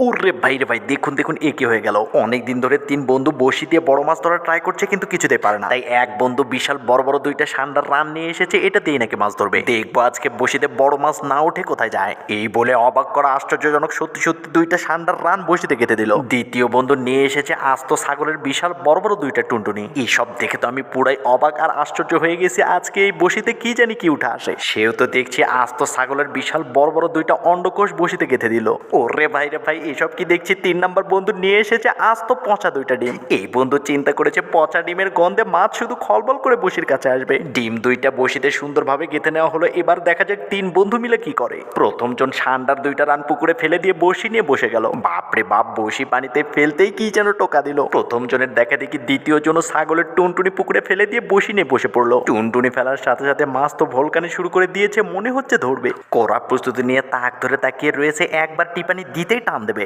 ওরে ভাই রে ভাই, দেখুন দেখুন এ কি হয়ে গেল। অনেকদিন ধরে তিন বন্ধু বড়শি দিয়ে বড় মাছ ধরার ট্রাই করছে কিন্তু কিছুতে পারে না। তাই এক বন্ধু বিশাল বড় বড় দুইটা সান্ডার রান নিয়ে এসেছে, এটা দিয়েই নাকি মাছ ধরবে। দেখবো আজকে বড়শিতে বড় মাছ না উঠে কোথায় যায়। এই বলে অবাক করা আশ্চর্যজনক সত্যি সত্যি দুইটা সান্ডার রান বড়শিতে গেঁথে দিল। দ্বিতীয় বন্ধু নিয়ে এসেছে আস্ত ছাগলের বিশাল বড় বড় দুইটা টুনটুনি। এইসব দেখে তো আমি পুরাই অবাক আর আশ্চর্য হয়ে গেছি। আজকে এই বড়শিতে কি জানি কি উঠে আসে। সেও তো দেখছি আস্ত ছাগলের বিশাল বড় বড় দুইটা অন্ডকোষ বড়শিতে গেঁথে দিল। ওরে ভাই রে ভাই, এসব কি দেখছি। তিন নাম্বার বন্ধু নিয়ে এসেছে আস্ত পচা দুইটা ডিম। এই বন্ধু চিন্তা করেছে পচা ডিমের গন্ধে মাছ শুধু খলবল করে বসির কাছে আসবে। ডিম দুইটা বসিতে সুন্দরভাবে গেঁথে নেওয়া হলো। এবার দেখা যাক তিন বন্ধু মিলে কি করে। প্রথম জন সান্ডার দুইটা রান পুকুরে ফেলে দিয়ে বসি নিয়ে বসে গেল। বাপরে বাপ, বসি পানিতে ফেলতেই কি যেন টোকা দিল। প্রথম জনের দেখা দেখি দ্বিতীয় জন ছাগলের টুনটুনি পুকুরে ফেলে দিয়ে বসি নিয়ে বসে পড়লো। টুনটুনি ফেলার সাথে সাথে মাছ তো ভলকানি শুরু করে দিয়েছে, মনে হচ্ছে ধরবে। কড়া প্রস্তুতি নিয়ে তাক ধরে তাকিয়ে রয়েছে, একবার টিপানি দিতেই টান দেবে।